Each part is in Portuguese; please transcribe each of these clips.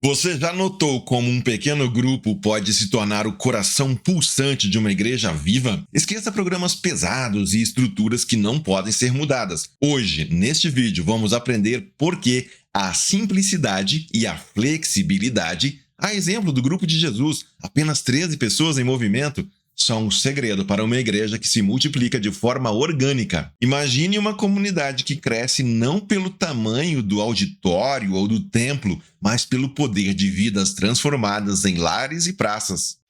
Você já notou como um pequeno grupo pode se tornar o coração pulsante de uma igreja viva? Esqueça programas pesados e estruturas que não podem ser mudadas. Hoje, neste vídeo, vamos aprender por que a simplicidade e a flexibilidade, a exemplo do grupo de Jesus, apenas 13 pessoas em movimento, são um segredo para uma igreja que se multiplica de forma orgânica. Imagine uma comunidade que cresce não pelo tamanho do auditório ou do templo, mas pelo poder de vidas transformadas em lares e praças.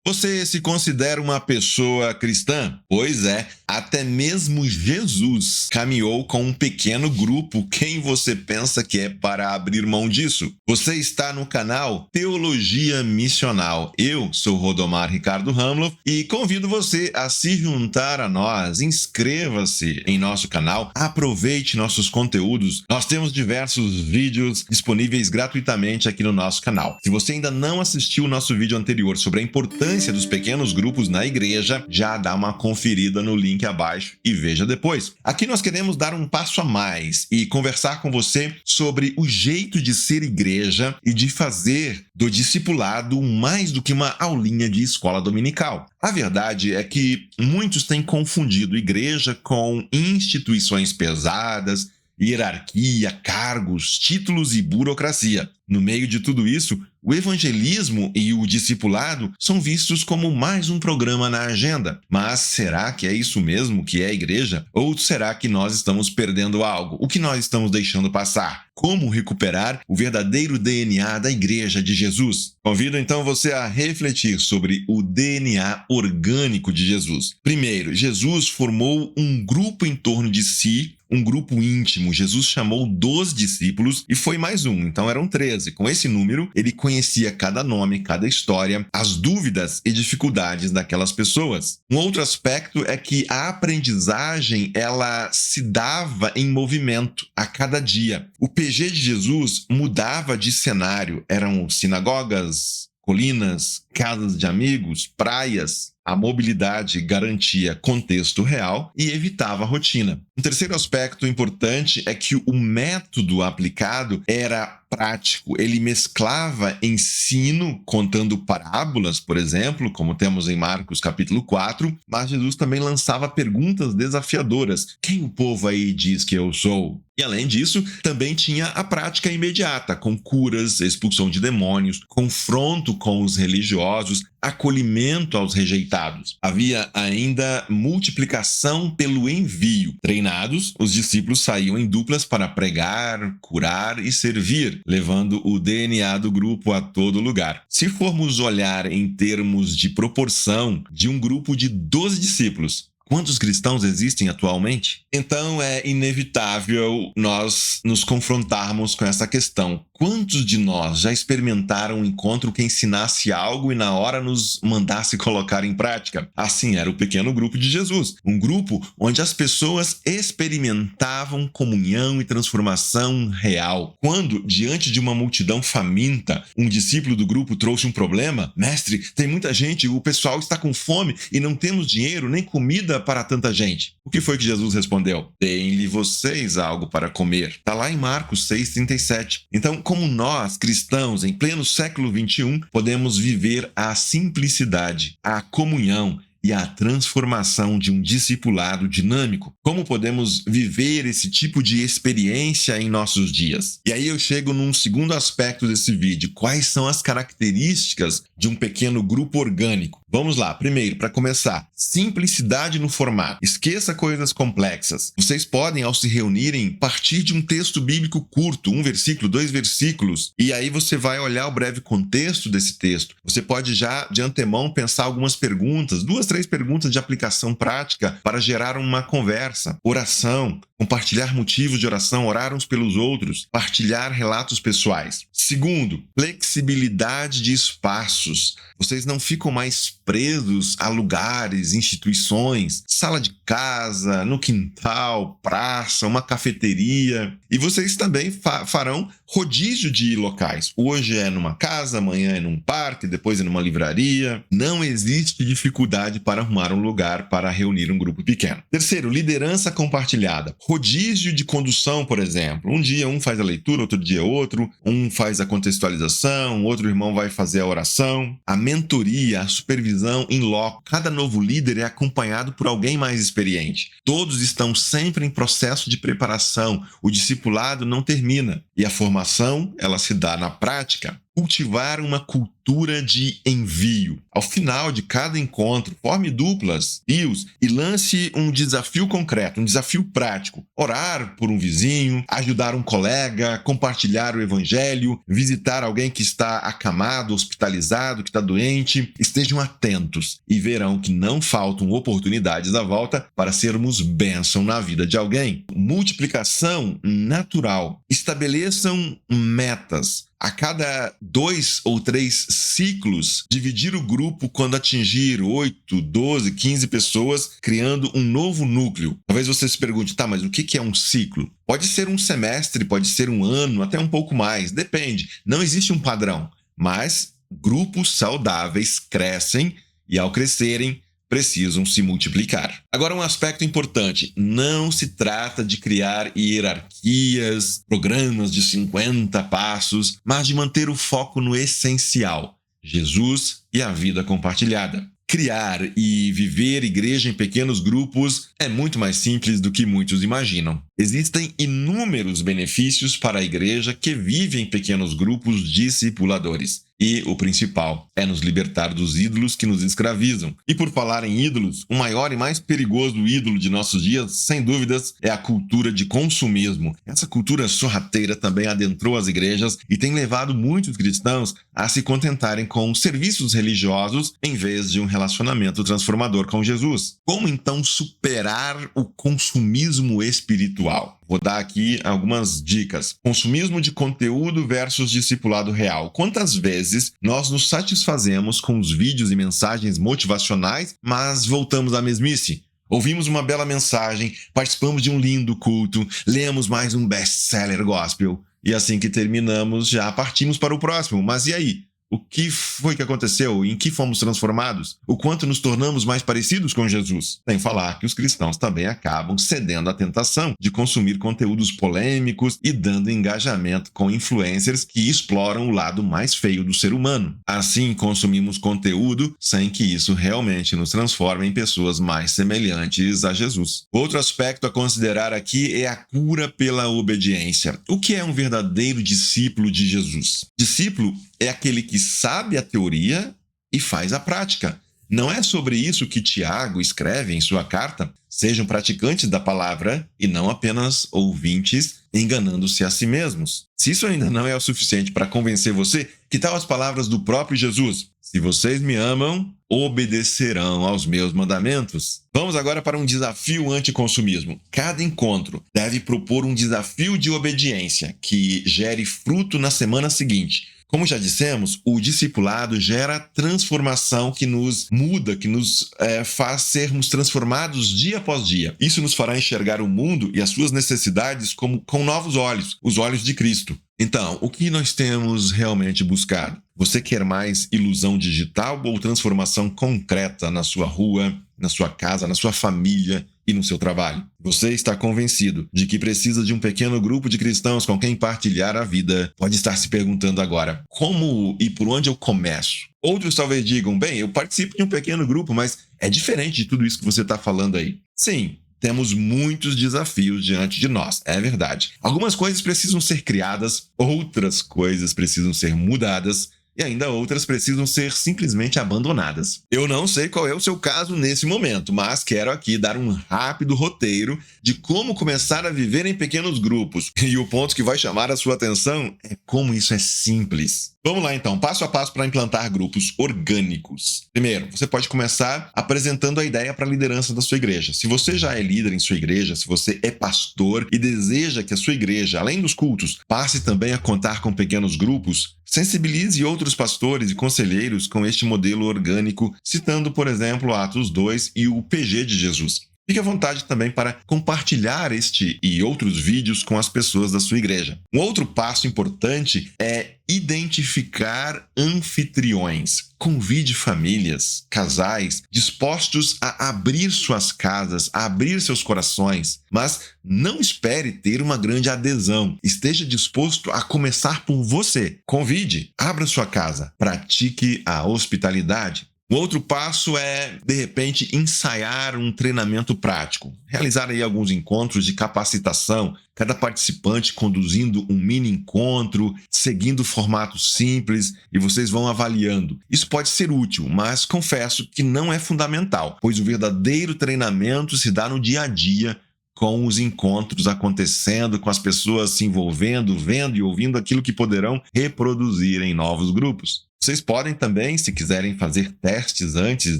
Você se considera uma pessoa cristã? Pois é, até mesmo Jesus caminhou com um pequeno grupo. Quem você pensa que é para abrir mão disso? Você está no canal Teologia Missional. Eu sou Rodomar Ricardo Hamloff e convido você a se juntar a nós. Inscreva-se em nosso canal, aproveite nossos conteúdos. Nós temos diversos vídeos disponíveis gratuitamente aqui no nosso canal. Se você ainda não assistiu o nosso vídeo anterior sobre a importância dos pequenos grupos na igreja, já dá uma conferida no link abaixo e veja depois. Aqui nós queremos dar um passo a mais e conversar com você sobre o jeito de ser igreja e de fazer do discipulado mais do que uma aulinha de escola dominical. A verdade é que muitos têm confundido igreja com instituições pesadas, hierarquia, cargos, títulos e burocracia. No meio de tudo isso, o evangelismo e o discipulado são vistos como mais um programa na agenda. Mas será que é isso mesmo que é a igreja? Ou será que nós estamos perdendo algo? O que nós estamos deixando passar? Como recuperar o verdadeiro DNA da Igreja de Jesus? Convido então você a refletir sobre o DNA orgânico de Jesus. Primeiro, Jesus formou um grupo em torno de si, um grupo íntimo. Jesus chamou 12 discípulos e foi mais um, então eram 13. Com esse número, ele conhecia cada nome, cada história, as dúvidas e dificuldades daquelas pessoas. Um outro aspecto é que a aprendizagem, ela se dava em movimento a cada dia. O PG de Jesus mudava de cenário, eram sinagogas, colinas, casas de amigos, praias. A mobilidade garantia contexto real e evitava a rotina. Um terceiro aspecto importante é que o método aplicado era prático. Ele mesclava ensino, contando parábolas, por exemplo, como temos em Marcos capítulo 4, mas Jesus também lançava perguntas desafiadoras. Quem o povo aí diz que eu sou? E além disso, também tinha a prática imediata, com curas, expulsão de demônios, confronto com os religiosos, acolhimento aos rejeitados. Havia ainda multiplicação pelo envio. Treinados, os discípulos saíam em duplas para pregar, curar e servir, levando o DNA do grupo a todo lugar. Se formos olhar em termos de proporção de um grupo de 12 discípulos, quantos cristãos existem atualmente? Então é inevitável nós nos confrontarmos com essa questão. Quantos de nós já experimentaram um encontro que ensinasse algo e na hora nos mandasse colocar em prática? Assim era o pequeno grupo de Jesus. Um grupo onde as pessoas experimentavam comunhão e transformação real. Quando, diante de uma multidão faminta, um discípulo do grupo trouxe um problema: mestre, tem muita gente, o pessoal está com fome e não temos dinheiro nem comida para tanta gente. O que foi que Jesus respondeu? Deem-lhe vocês algo para comer. Está lá em Marcos 6,37. Então, como nós, cristãos, em pleno século XXI, podemos viver a simplicidade, a comunhão e a transformação de um discipulado dinâmico? Como podemos viver esse tipo de experiência em nossos dias? E aí eu chego num segundo aspecto desse vídeo. Quais são as características de um pequeno grupo orgânico? Vamos lá. Primeiro, para começar, simplicidade no formato. Esqueça coisas complexas. Vocês podem, ao se reunirem, partir de um texto bíblico curto, 1 versículo, 2 versículos, e aí você vai olhar o breve contexto desse texto. Você pode já, de antemão, pensar algumas perguntas, 2, 3 perguntas de aplicação prática para gerar uma conversa. Oração, compartilhar motivos de oração, orar uns pelos outros, partilhar relatos pessoais. Segundo, flexibilidade de espaços. Vocês não ficam mais presos a lugares, instituições, sala de casa, no quintal, praça, uma cafeteria. E vocês também farão rodízio de locais. Hoje é numa casa, amanhã é num parque, depois é numa livraria. Não existe dificuldade para arrumar um lugar para reunir um grupo pequeno. Terceiro, liderança compartilhada. Rodízio de condução, por exemplo. Um dia um faz a leitura, outro dia outro. Um faz a contextualização, outro irmão vai fazer a oração. A mentoria, a supervisão em loco. Cada novo líder é acompanhado por alguém mais experiente. Todos estão sempre em processo de preparação. O discipulado não termina. E a formação, ela se dá na prática. Cultivar uma cultura de envio. Ao final de cada encontro, forme duplas, trios e lance um desafio concreto, um desafio prático. Orar por um vizinho, ajudar um colega, compartilhar o evangelho, visitar alguém que está acamado, hospitalizado, que está doente. Estejam atentos e verão que não faltam oportunidades à volta para sermos bênção na vida de alguém. Multiplicação natural. Estabeleçam metas. A cada 2 ou 3 ciclos, dividir o grupo quando atingir 8, 12, 15 pessoas, criando um novo núcleo. Talvez você se pergunte, tá, mas o que é um ciclo? Pode ser um semestre, pode ser um ano, até um pouco mais, depende. Não existe um padrão, mas grupos saudáveis crescem e, ao crescerem, precisam se multiplicar. Agora, um aspecto importante: não se trata de criar hierarquias, programas de 50 passos, mas de manter o foco no essencial: Jesus e a vida compartilhada. Criar e viver igreja em pequenos grupos é muito mais simples do que muitos imaginam. Existem inúmeros benefícios para a igreja que vive em pequenos grupos discipuladores. E o principal é nos libertar dos ídolos que nos escravizam. E por falar em ídolos, o maior e mais perigoso ídolo de nossos dias, sem dúvidas, é a cultura de consumismo. Essa cultura sorrateira também adentrou as igrejas e tem levado muitos cristãos a se contentarem com serviços religiosos em vez de um relacionamento transformador com Jesus. Como então superar o consumismo espiritual? Vou dar aqui algumas dicas. Consumismo de conteúdo versus discipulado real. Quantas vezes nós nos satisfazemos com os vídeos e mensagens motivacionais, mas voltamos à mesmice? Ouvimos uma bela mensagem, participamos de um lindo culto, lemos mais um best-seller gospel e assim que terminamos já partimos para o próximo. Mas e aí? O que foi que aconteceu? Em que fomos transformados? O quanto nos tornamos mais parecidos com Jesus? Sem falar que os cristãos também acabam cedendo à tentação de consumir conteúdos polêmicos e dando engajamento com influencers que exploram o lado mais feio do ser humano. Assim, consumimos conteúdo sem que isso realmente nos transforme em pessoas mais semelhantes a Jesus. Outro aspecto a considerar aqui é a cura pela obediência. O que é um verdadeiro discípulo de Jesus? Discípulo é aquele que sabe a teoria e faz a prática. Não é sobre isso que Tiago escreve em sua carta? Sejam praticantes da palavra e não apenas ouvintes, enganando-se a si mesmos. Se isso ainda não é o suficiente para convencer você, que tal as palavras do próprio Jesus? Se vocês me amam, obedecerão aos meus mandamentos. Vamos agora para um desafio anticonsumismo. Cada encontro deve propor um desafio de obediência que gere fruto na semana seguinte. Como já dissemos, o discipulado gera transformação que nos muda, que nos faz sermos transformados dia após dia. Isso nos fará enxergar o mundo e as suas necessidades com novos olhos, os olhos de Cristo. Então, o que nós temos realmente buscado? Você quer mais ilusão digital ou transformação concreta na sua rua, na sua casa, na sua família e no seu trabalho? Você está convencido de que precisa de um pequeno grupo de cristãos com quem partilhar a vida? Pode estar se perguntando agora, como e por onde eu começo? Outros talvez digam, bem, eu participo de um pequeno grupo, mas é diferente de tudo isso que você está falando aí. Sim. Temos muitos desafios diante de nós, é verdade. Algumas coisas precisam ser criadas, outras coisas precisam ser mudadas e ainda outras precisam ser simplesmente abandonadas. Eu não sei qual é o seu caso nesse momento, mas quero aqui dar um rápido roteiro de como começar a viver em pequenos grupos. E o ponto que vai chamar a sua atenção é como isso é simples. Vamos lá então, passo a passo para implantar grupos orgânicos. Primeiro, você pode começar apresentando a ideia para a liderança da sua igreja. Se você já é líder em sua igreja, se você é pastor e deseja que a sua igreja, além dos cultos, passe também a contar com pequenos grupos, sensibilize outros pastores e conselheiros com este modelo orgânico, citando, por exemplo, Atos 2 e o PG de Jesus. Fique à vontade também para compartilhar este e outros vídeos com as pessoas da sua igreja. Um outro passo importante é identificar anfitriões. Convide famílias, casais, dispostos a abrir suas casas, a abrir seus corações. Mas não espere ter uma grande adesão. Esteja disposto a começar por você. Convide, abra sua casa, pratique a hospitalidade. Um outro passo é, de repente, ensaiar um treinamento prático. Realizar aí alguns encontros de capacitação, cada participante conduzindo um mini encontro, seguindo formatos simples e vocês vão avaliando. Isso pode ser útil, mas confesso que não é fundamental, pois o verdadeiro treinamento se dá no dia a dia, com os encontros acontecendo, com as pessoas se envolvendo, vendo e ouvindo aquilo que poderão reproduzir em novos grupos. Vocês podem também, se quiserem fazer testes antes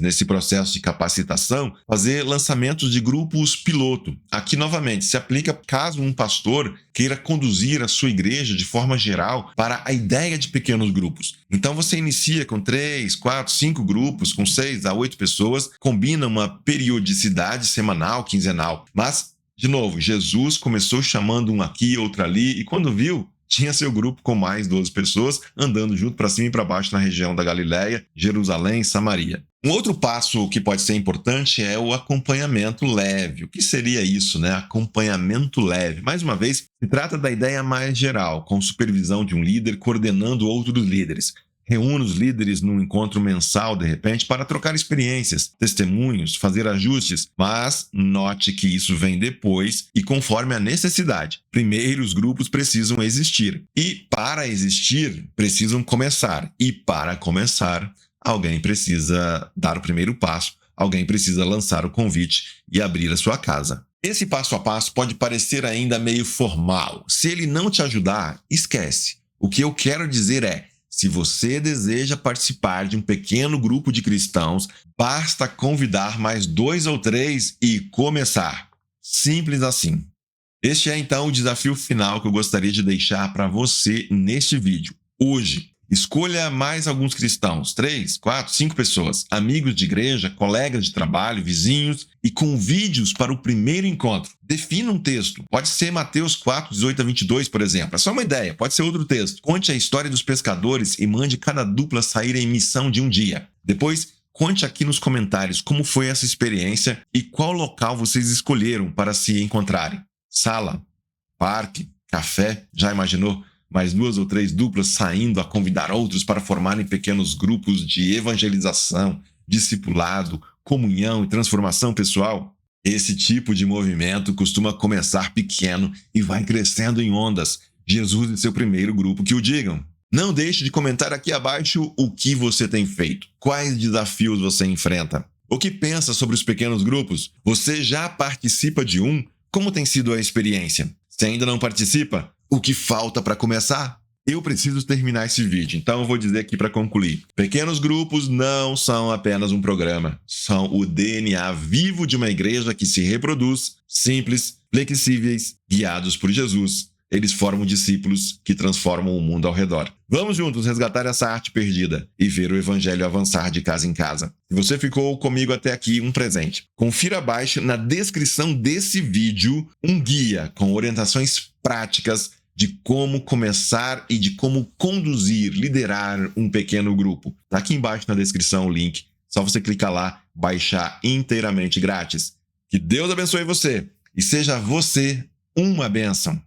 nesse processo de capacitação, fazer lançamentos de grupos piloto. Aqui, novamente, se aplica caso um pastor queira conduzir a sua igreja de forma geral para a ideia de pequenos grupos. Então, você inicia com 3, 4, 5 grupos, com 6 a 8 pessoas, combina uma periodicidade semanal, quinzenal. Mas, de novo, Jesus começou chamando um aqui, outro ali, e quando viu, tinha seu grupo com mais 12 pessoas andando junto para cima e para baixo na região da Galileia, Jerusalém e Samaria. Um outro passo que pode ser importante é o acompanhamento leve. O que seria isso, né? Acompanhamento leve. Mais uma vez, se trata da ideia mais geral, com supervisão de um líder coordenando outros líderes. Reúne os líderes num encontro mensal, de repente, para trocar experiências, testemunhos, fazer ajustes, mas note que isso vem depois e conforme a necessidade. Primeiro, os grupos precisam existir e, para existir, precisam começar. E, para começar, alguém precisa dar o primeiro passo, alguém precisa lançar o convite e abrir a sua casa. Esse passo a passo pode parecer ainda meio formal. Se ele não te ajudar, esquece. O que eu quero dizer é: se você deseja participar de um pequeno grupo de cristãos, basta convidar mais 2 ou 3 e começar. Simples assim. Este é então o desafio final que eu gostaria de deixar para você neste vídeo. Hoje, escolha mais alguns cristãos, 3, 4, 5 pessoas, amigos de igreja, colegas de trabalho, vizinhos, e convide-os para o primeiro encontro. Defina um texto. Pode ser Mateus 4, 18 a 22, por exemplo. É só uma ideia, pode ser outro texto. Conte a história dos pescadores e mande cada dupla sair em missão de um dia. Depois, conte aqui nos comentários como foi essa experiência e qual local vocês escolheram para se encontrarem. Sala, parque, café, já imaginou? Mais 2 ou 3 duplas saindo a convidar outros para formarem pequenos grupos de evangelização, discipulado, comunhão e transformação pessoal. Esse tipo de movimento costuma começar pequeno e vai crescendo em ondas. Jesus e seu primeiro grupo que o digam. Não deixe de comentar aqui abaixo o que você tem feito, quais desafios você enfrenta. O que pensa sobre os pequenos grupos? Você já participa de um? Como tem sido a experiência? Se ainda não participa, o que falta para começar? Eu preciso terminar esse vídeo, então eu vou dizer aqui para concluir. Pequenos grupos não são apenas um programa, são o DNA vivo de uma igreja que se reproduz, simples, flexíveis, guiados por Jesus. Eles formam discípulos que transformam o mundo ao redor. Vamos juntos resgatar essa arte perdida e ver o evangelho avançar de casa em casa. Se você ficou comigo até aqui, um presente. Confira abaixo na descrição desse vídeo um guia com orientações práticas de como começar e de como conduzir, liderar um pequeno grupo. Está aqui embaixo na descrição o link. Só você clicar lá, baixar inteiramente grátis. Que Deus abençoe você e seja você uma bênção.